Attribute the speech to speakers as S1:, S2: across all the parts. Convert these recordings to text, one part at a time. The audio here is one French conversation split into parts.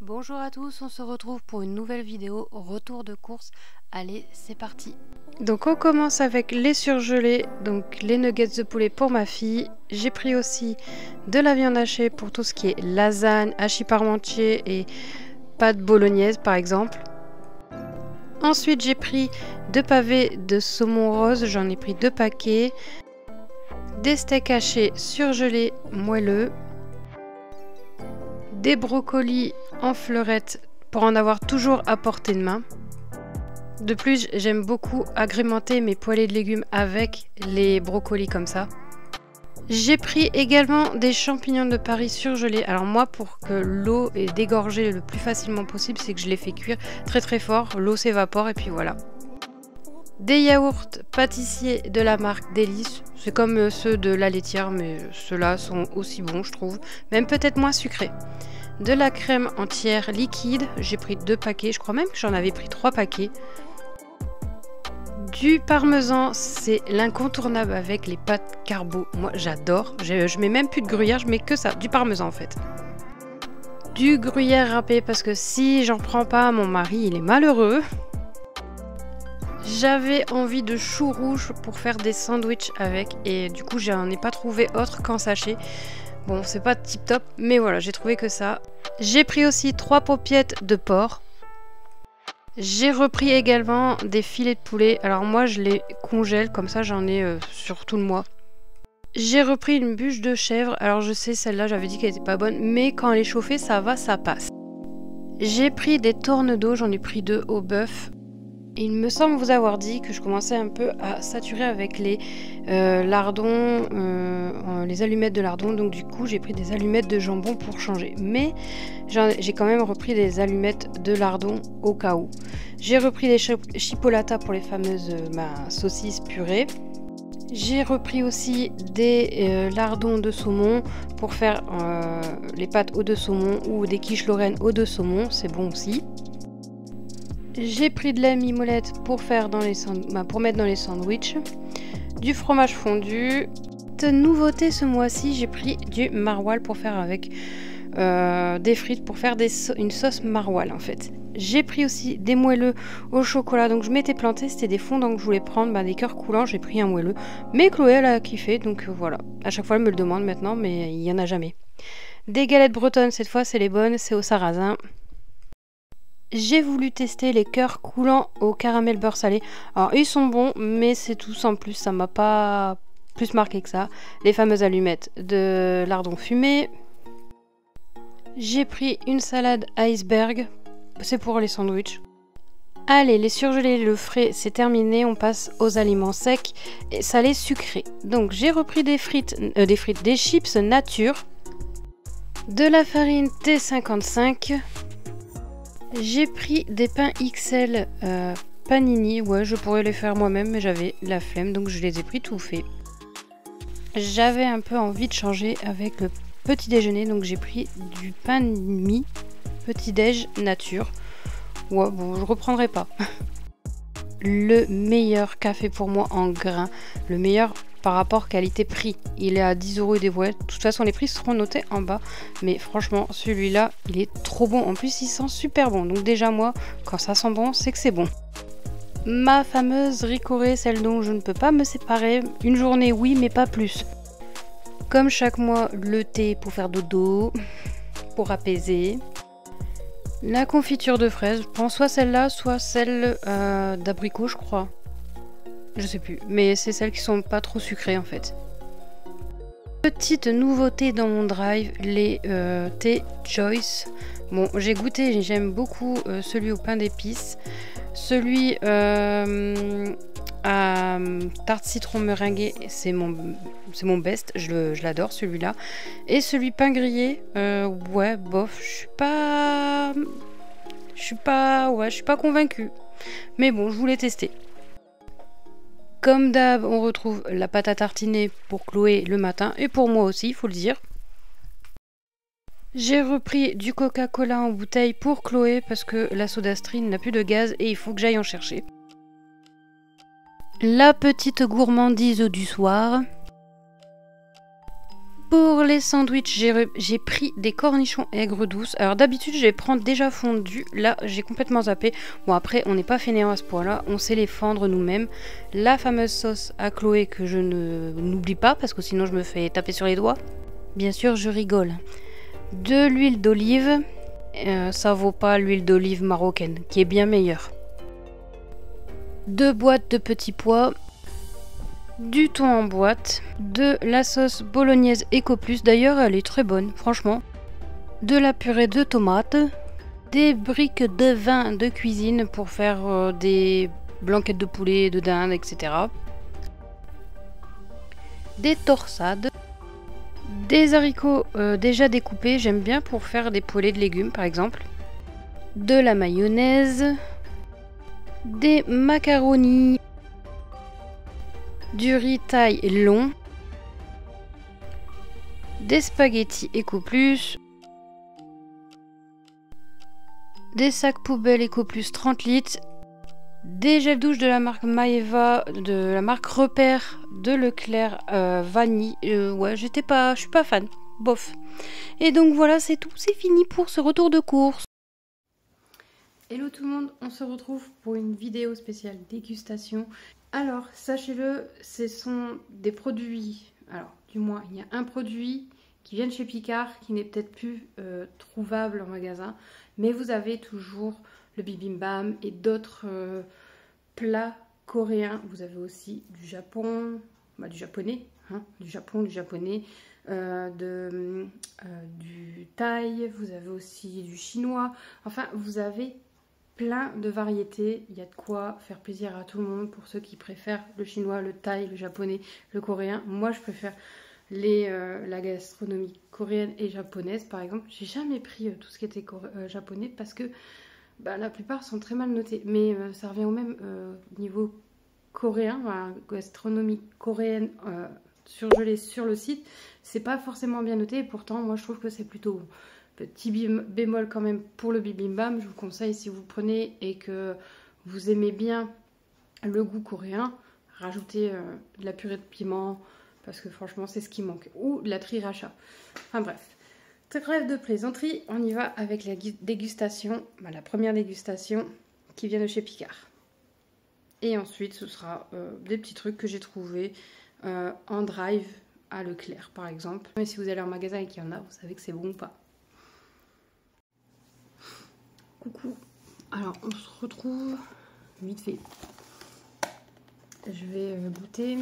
S1: Bonjour à tous, on se retrouve pour une nouvelle vidéo retour de course. Allez, c'est parti. Donc on commence avec les surgelés, donc les nuggets de poulet pour ma fille. J'ai pris aussi de la viande hachée pour tout ce qui est lasagne, hachis parmentier et pâte bolognaise par exemple. Ensuite j'ai pris 2 pavés de saumon rose, j'en ai pris 2 paquets. Des steaks hachés surgelés moelleux. Des brocolis en fleurettes pour en avoir toujours à portée de main. De plus, j'aime beaucoup agrémenter mes poêlées de légumes avec les brocolis comme ça. J'ai pris également des champignons de Paris surgelés. Alors moi, pour que l'eau est dégorgée le plus facilement possible, c'est que je les fais cuire très fort. L'eau s'évapore et puis voilà. Des yaourts pâtissiers de la marque Délice. C'est comme ceux de la laitière, mais ceux-là sont aussi bons, je trouve. Même peut-être moins sucrés. De la crème entière liquide. J'ai pris 2 paquets. Je crois même que j'en avais pris 3 paquets. Du parmesan, c'est l'incontournable avec les pâtes carbo. Moi, j'adore. Je mets même plus de gruyère, je mets que ça. Du parmesan, en fait. Du gruyère râpé, parce que si j'en prends pas, mon mari, il est malheureux. J'avais envie de choux rouges pour faire des sandwichs avec et du coup j'en ai pas trouvé autre qu'en sachet. Bon, c'est pas tip top, mais voilà, j'ai trouvé que ça. J'ai pris aussi 3 paupiettes de porc. J'ai repris également des filets de poulet. Alors moi je les congèle, comme ça j'en ai sur tout le mois. J'ai repris une bûche de chèvre. Alors je sais, celle-là j'avais dit qu'elle était pas bonne, mais quand elle est chauffée ça va, ça passe. J'ai pris des tornes d'eau, j'en ai pris 2 au bœuf. Il me semble vous avoir dit que je commençais un peu à saturer avec les lardons, les allumettes de lardons. Donc du coup, j'ai pris des allumettes de jambon pour changer. Mais j'ai quand même repris des allumettes de lardons au cas où. J'ai repris des chipolatas pour les fameuses saucisses purées. J'ai repris aussi des lardons de saumon pour faire les pâtes aux 2 saumon ou des quiches lorraine aux 2 saumon. C'est bon aussi. J'ai pris de la mimolette pour faire pour mettre dans les sandwichs, du fromage fondu. De nouveauté ce mois-ci, j'ai pris du maroilles pour faire avec des frites, pour faire une sauce maroilles en fait. J'ai pris aussi des moelleux au chocolat, donc je m'étais plantée, c'était des fondants que je voulais prendre, des cœurs coulants, j'ai pris un moelleux. Mais Chloé elle a kiffé, donc voilà. À chaque fois elle me le demande maintenant, mais il n'y en a jamais. Des galettes bretonnes, cette fois c'est les bonnes, c'est au sarrasin. J'ai voulu tester les cœurs coulants au caramel beurre salé. Alors ils sont bons, mais c'est tout sans plus, ça m'a pas plus marqué que ça. Les fameuses allumettes de lardons fumés. J'ai pris une salade iceberg, c'est pour les sandwichs. Allez, les surgelés, le frais, c'est terminé, on passe aux aliments secs et salés sucrés. Donc j'ai repris des chips nature, de la farine T55. J'ai pris des pains XL panini, ouais je pourrais les faire moi-même mais j'avais la flemme donc je les ai pris tout fait. J'avais un peu envie de changer avec le petit déjeuner donc j'ai pris du pain de mie, petit déj nature. Ouais bon je reprendrai pas. Le meilleur café pour moi en grains, le meilleur par rapport qualité-prix. Il est à 10 € et des brouettes. De toute façon, les prix seront notés en bas. Mais franchement, celui-là, il est trop bon. En plus, il sent super bon. Donc déjà, moi, quand ça sent bon, c'est que c'est bon. Ma fameuse Ricoré, celle dont je ne peux pas me séparer. Une journée, oui, mais pas plus. Comme chaque mois, le thé pour faire dodo, pour apaiser. La confiture de fraises. Je prends soit celle-là, soit celle d'abricot, je crois. Je sais plus, mais c'est celles qui sont pas trop sucrées en fait. Petite nouveauté dans mon drive, les thé choice. Bon, j'ai goûté, j'aime beaucoup celui au pain d'épices, celui à tarte citron meringuée, c'est mon best, je l'adore celui-là. Et celui pain grillé, ouais, bof, je suis pas convaincue. Mais bon, je voulais tester. Comme d'hab, on retrouve la pâte à tartiner pour Chloé le matin et pour moi aussi, il faut le dire. J'ai repris du Coca-Cola en bouteille pour Chloé parce que la SodaStream n'a plus de gaz et il faut que j'aille en chercher. La petite gourmandise du soir. Pour les sandwichs, j'ai pris des cornichons aigres douces. Alors d'habitude, je les prends déjà fondus. Là, j'ai complètement zappé. Bon, après, on n'est pas fainéant à ce point-là. On sait les fendre nous-mêmes. La fameuse sauce à Chloé que je n'oublie pas parce que sinon je me fais taper sur les doigts. Bien sûr, je rigole. De l'huile d'olive. Ça vaut pas l'huile d'olive marocaine, qui est bien meilleure. 2 boîtes de petits pois. Du thon en boîte, de la sauce bolognaise Ecoplus, d'ailleurs elle est très bonne franchement, de la purée de tomates, des briques de vin de cuisine pour faire des blanquettes de poulet, de dinde, etc. Des torsades, des haricots déjà découpés, j'aime bien pour faire des poêlées de légumes par exemple, de la mayonnaise, des macaronis, du riz taille long, des spaghettis Ecoplus, des sacs poubelles Ecoplus 30 litres, des gels douche de la marque Maeva, de la marque Repère, de Leclerc vanille. Ouais, je suis pas fan, bof. Et donc voilà, c'est tout, c'est fini pour ce retour de course. Hello tout le monde, on se retrouve pour une vidéo spéciale dégustation. Alors, sachez-le, ce sont des produits, alors du moins il y a un produit qui vient de chez Picard, qui n'est peut-être plus trouvable en magasin, mais vous avez toujours le bibimbap et d'autres plats coréens. Vous avez aussi du Japon, du japonais, hein, du Japon, du japonais, du thaï, vous avez aussi du chinois, enfin vous avez plein de variétés, il y a de quoi faire plaisir à tout le monde. Pour ceux qui préfèrent le chinois, le thaï, le japonais, le coréen, moi je préfère la gastronomie coréenne et japonaise par exemple. J'ai jamais pris tout ce qui était japonais parce que la plupart sont très mal notés, mais ça revient au même niveau coréen, gastronomie coréenne surgelée sur le site, c'est pas forcément bien noté et pourtant moi je trouve que c'est plutôt bon. Petit bémol quand même pour le bibimbap, je vous conseille si vous prenez et que vous aimez bien le goût coréen, rajoutez de la purée de piment parce que franchement c'est ce qui manque, ou de la sriracha. Enfin bref, trêve de plaisanterie, on y va avec la dégustation, la première dégustation qui vient de chez Picard. Et ensuite ce sera des petits trucs que j'ai trouvés en drive à Leclerc par exemple. Mais si vous allez en magasin et qu'il y en a, vous savez que c'est bon ou pas. Coucou, alors on se retrouve vite fait. Je vais goûter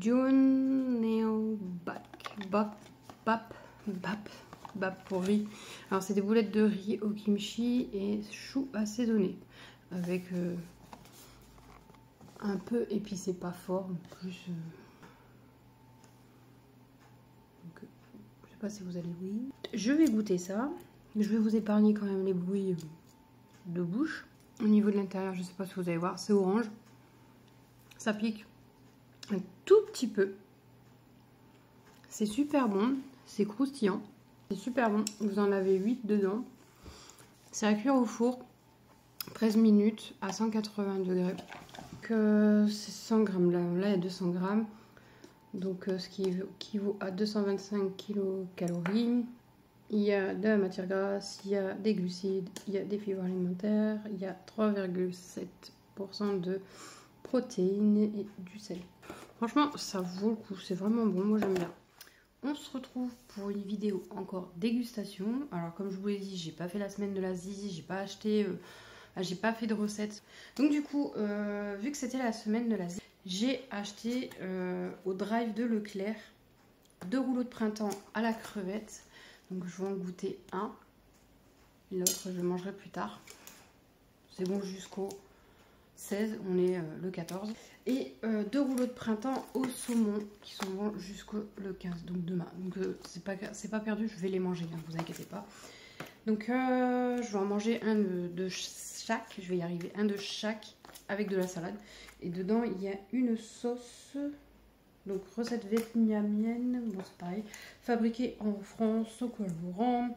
S1: Juneo Bap pour riz. Alors c'est des boulettes de riz au kimchi et chou assaisonné avec un peu épicé, pas fort, plus donc, je sais pas si vous allez oui. Je vais goûter ça. Je vais vous épargner quand même les bruits de bouche. Au niveau de l'intérieur, je ne sais pas si vous allez voir, c'est orange. Ça pique un tout petit peu. C'est super bon, c'est croustillant. C'est super bon, vous en avez 8 dedans. C'est à cuire au four, 13 minutes à 180 degrés. C'est 100 grammes, là il y a 200 grammes. Donc ce qui équivaut à 225 kilocalories. Il y a de la matière grasse, il y a des glucides, il y a des fibres alimentaires, il y a 3,7% de protéines et du sel. Franchement, ça vaut le coup, c'est vraiment bon, moi j'aime bien. On se retrouve pour une vidéo encore dégustation. Alors comme je vous l'ai dit, j'ai pas fait la semaine de la zizi, j'ai pas acheté, j'ai pas fait de recettes. Donc du coup, vu que c'était la semaine de la zizi, j'ai acheté au drive de Leclerc 2 rouleaux de printemps à la crevette. Donc je vais en goûter un. L'autre je le mangerai plus tard. C'est bon jusqu'au 16, on est le 14. Et 2 rouleaux de printemps au saumon qui sont bons jusqu'au le 15, donc demain. Donc c'est pas perdu, je vais les manger, ne vous inquiétez pas. Donc je vais en manger un de chaque, je vais y arriver, un de chaque avec de la salade. Et dedans il y a une sauce... Donc recette vietnamienne, bon c'est pareil, fabriquée en France, au colorant,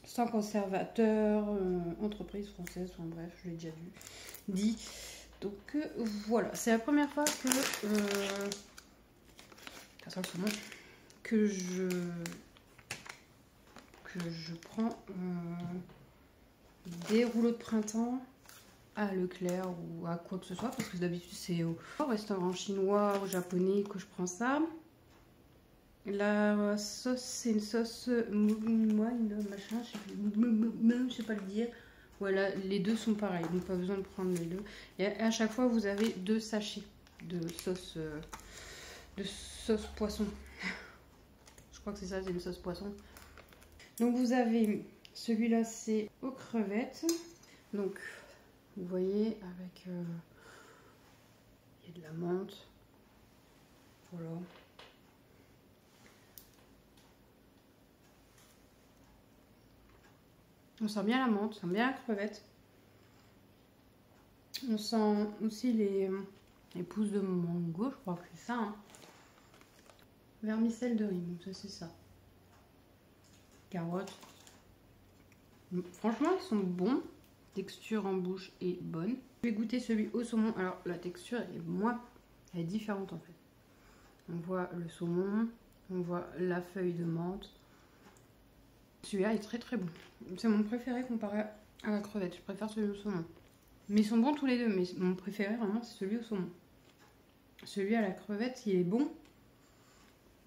S1: sans conservateur, entreprise française, enfin bref, je l'ai déjà dit. Donc voilà, c'est la première fois que... Ça sent le saumon. que je prends des rouleaux de printemps à Leclerc ou à quoi que ce soit, parce que d'habitude c'est au restaurant chinois ou japonais que je prends ça. La sauce, c'est une sauce machin, je sais pas le dire. Voilà, les deux sont pareils, donc pas besoin de prendre les deux. Et à chaque fois, vous avez 2 sachets de sauce poisson. Je crois que c'est ça, c'est une sauce poisson. Donc vous avez celui-là, c'est aux crevettes. Donc vous voyez avec il y a de la menthe. Voilà. On sent bien la menthe, on sent bien la crevette. On sent aussi les pousses de mango, je crois que c'est ça. Hein. Vermicelle de riz, donc ça c'est ça. Carottes. Franchement, ils sont bons. Texture en bouche est bonne. Je vais goûter celui au saumon. Alors, la texture elle est différente en fait. On voit le saumon, on voit la feuille de menthe. Celui-là est très très bon. C'est mon préféré comparé à la crevette. Je préfère celui au saumon. Mais ils sont bons tous les deux. Mais mon préféré vraiment, c'est celui au saumon. Celui à la crevette, il est bon.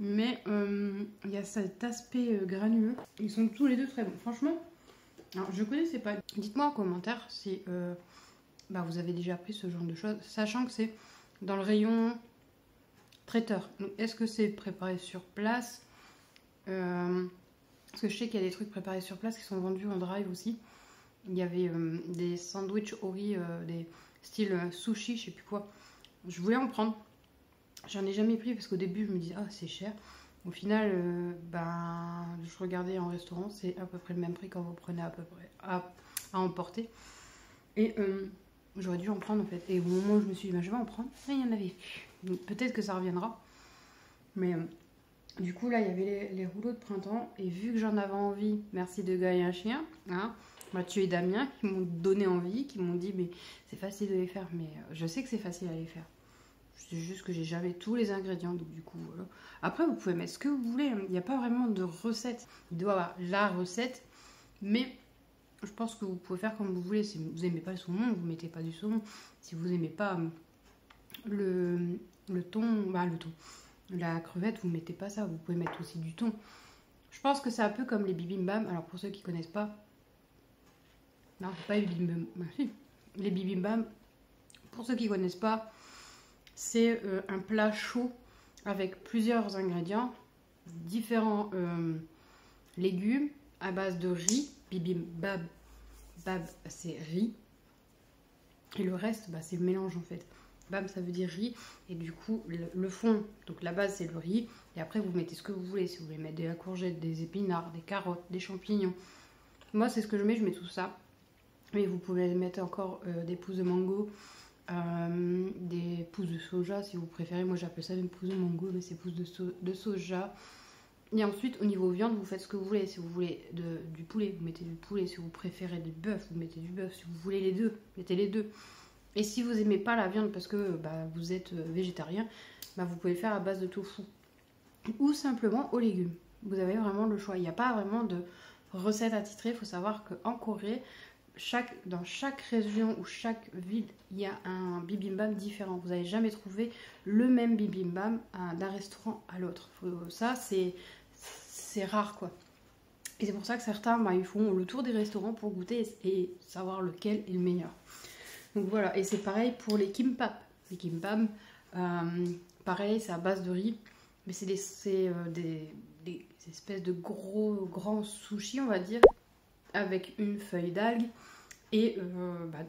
S1: Mais il y a cet aspect granuleux. Ils sont tous les deux très bons. Franchement, alors je connaissais pas. Dites-moi en commentaire si vous avez déjà pris ce genre de choses. Sachant que c'est dans le rayon traiteur. Donc est-ce que c'est préparé sur place parce que je sais qu'il y a des trucs préparés sur place qui sont vendus en drive aussi. Il y avait des sandwichs au riz, des styles sushi, je sais plus quoi. Je voulais en prendre. J'en ai jamais pris parce qu'au début je me disais ah c'est cher. Au final, je regardais en restaurant, c'est à peu près le même prix quand vous prenez à peu près à emporter. Et j'aurais dû en prendre en fait. Et au moment où je me suis dit je vais en prendre, et il y en avait. Peut-être que ça reviendra. Mais du coup là il y avait les rouleaux de printemps. Et vu que j'en avais envie, merci de gars et un chien, hein, Mathieu et Damien qui m'ont donné envie, qui m'ont dit mais c'est facile de les faire. Mais je sais que c'est facile à les faire. C'est juste que j'ai jamais tous les ingrédients, donc du coup voilà. Après vous pouvez mettre ce que vous voulez, il n'y a pas vraiment de recette. Il doit y avoir la recette, mais je pense que vous pouvez faire comme vous voulez. Si vous n'aimez pas le saumon, vous mettez pas du saumon. Si vous n'aimez pas le thon, la crevette, vous mettez pas ça. Vous pouvez mettre aussi du thon. Je pense que c'est un peu comme les bibimbap. Alors pour ceux qui connaissent pas, non c'est pas les bibimbap, si. Les bibimbap, pour ceux qui connaissent pas, c'est un plat chaud avec plusieurs ingrédients, différents légumes à base de riz. Bibimbap, c'est riz. Et le reste, c'est le mélange en fait. Bab, ça veut dire riz. Et du coup, le fond, donc la base, c'est le riz. Et après, vous mettez ce que vous voulez. Si vous voulez mettre de la courgette, des épinards, des carottes, des champignons. Moi, c'est ce que je mets tout ça. Mais vous pouvez mettre encore des pousses de mango. Des pousses de soja si vous préférez. Moi j'appelle ça une pousse de mango, mais c'est pousses de soja. Et ensuite au niveau viande, vous faites ce que vous voulez. Si vous voulez du poulet, vous mettez du poulet. Si vous préférez du bœuf, vous mettez du bœuf. Si vous voulez les deux, mettez les deux. Et si vous n'aimez pas la viande parce que vous êtes végétarien, vous pouvez le faire à base de tofu ou simplement aux légumes. Vous avez vraiment le choix. Il n'y a pas vraiment de recette attitrée. Il faut savoir qu'en Corée, dans chaque région ou chaque ville, il y a un bibimbap différent. Vous n'allez jamais trouver le même bibimbap d'un restaurant à l'autre. Ça, c'est rare, quoi. Et c'est pour ça que certains, ils font le tour des restaurants pour goûter et savoir lequel est le meilleur. Donc voilà, et c'est pareil pour les kimbap. Les kimbap, pareil, c'est à base de riz. Mais c'est des espèces de grands sushis, on va dire, avec une feuille d'algue. Et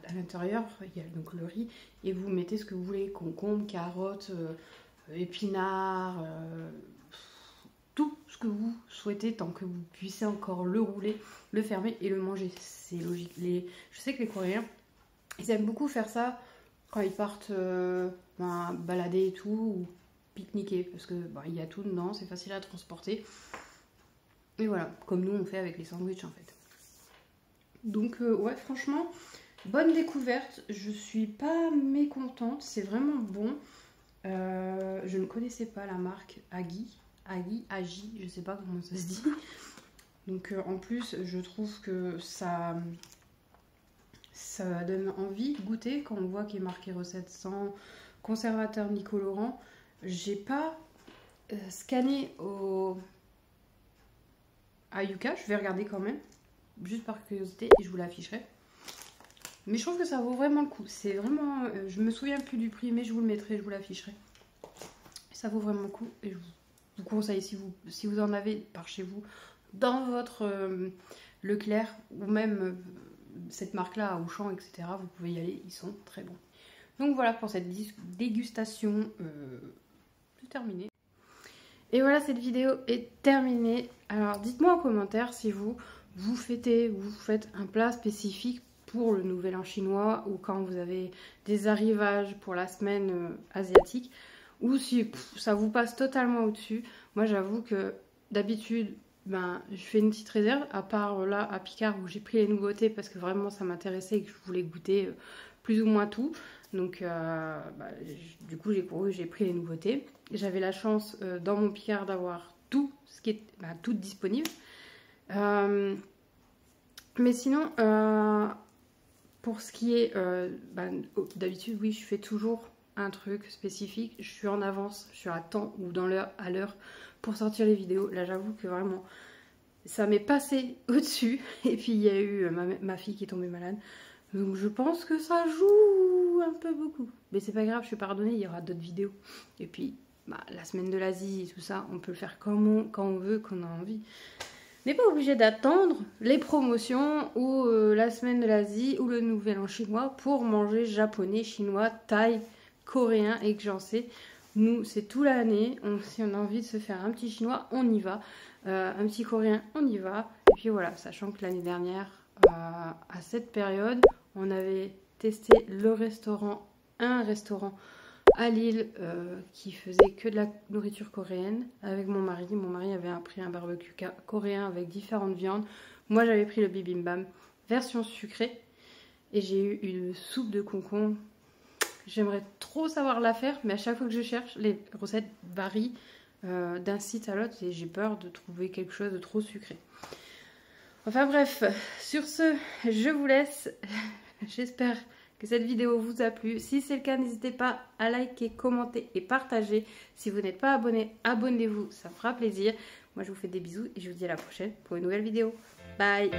S1: à l'intérieur, il y a donc le riz. Et vous mettez ce que vous voulez, concombre, carottes, épinards, tout ce que vous souhaitez, tant que vous puissiez encore le rouler, le fermer et le manger. C'est logique. Je sais que les Coréens, ils aiment beaucoup faire ça quand ils partent balader et tout, ou pique-niquer, parce que il y a tout dedans, c'est facile à transporter. Et voilà, comme nous on fait avec les sandwichs en fait. Donc ouais, franchement, bonne découverte. Je suis pas mécontente, c'est vraiment bon. Je ne connaissais pas la marque Aggi. Agi, je sais pas comment ça se dit. Donc en plus, je trouve que ça donne envie de goûter quand on voit qu'il est marqué recette sans conservateur ni colorant. J'ai pas scanné à Yuka, je vais regarder quand même, juste par curiosité, et je vous l'afficherai. Mais je trouve que ça vaut vraiment le coup. C'est vraiment, je me souviens plus du prix, mais je vous le mettrai, je vous l'afficherai. Ça vaut vraiment le coup, et je vous conseille, si vous en avez par chez vous, dans votre Leclerc, ou même cette marque-là, à Auchan, etc., vous pouvez y aller, ils sont très bons. Donc voilà pour cette dégustation, c'est terminé. Et voilà, cette vidéo est terminée. Alors dites-moi en commentaire si vous fêtez ou vous faites un plat spécifique pour le Nouvel An chinois, ou quand vous avez des arrivages pour la semaine asiatique, ou si ça vous passe totalement au-dessus. Moi j'avoue que d'habitude, je fais une petite réserve, à part là à Picard où j'ai pris les nouveautés parce que vraiment ça m'intéressait et que je voulais goûter plus ou moins tout. Donc du coup j'ai pris les nouveautés. J'avais la chance dans mon Picard d'avoir tout ce qui est tout disponible. Mais sinon, pour ce qui est d'habitude, oui, je fais toujours un truc spécifique. Je suis en avance, je suis à temps ou à l'heure pour sortir les vidéos. Là, j'avoue que vraiment, ça m'est passé au-dessus. Et puis, il y a eu ma fille qui est tombée malade. Donc, je pense que ça joue un peu beaucoup. Mais c'est pas grave, je suis pardonnée, il y aura d'autres vidéos. Et puis, la semaine de l'Asie et tout ça, on peut le faire quand on veut, quand on a envie. On n'est pas obligé d'attendre les promotions ou la semaine de l'Asie ou le Nouvel An chinois pour manger japonais, chinois, thaï, coréen et que j'en sais. Nous, c'est tout l'année. Si on a envie de se faire un petit chinois, on y va. Un petit coréen, on y va. Et puis voilà, sachant que l'année dernière, à cette période, on avait testé un restaurant à Lille qui faisait que de la nourriture coréenne avec mon mari. Mon mari avait pris un barbecue coréen avec différentes viandes. Moi j'avais pris le bibimbap version sucrée et j'ai eu une soupe de concombre. J'aimerais trop savoir la faire, mais à chaque fois que je cherche, les recettes varient d'un site à l'autre et j'ai peur de trouver quelque chose de trop sucré. Enfin bref, sur ce, je vous laisse. J'espère que cette vidéo vous a plu. Si c'est le cas, n'hésitez pas à liker, commenter et partager. Si vous n'êtes pas abonné, abonnez-vous, ça me fera plaisir. Moi, je vous fais des bisous et je vous dis à la prochaine pour une nouvelle vidéo. Bye!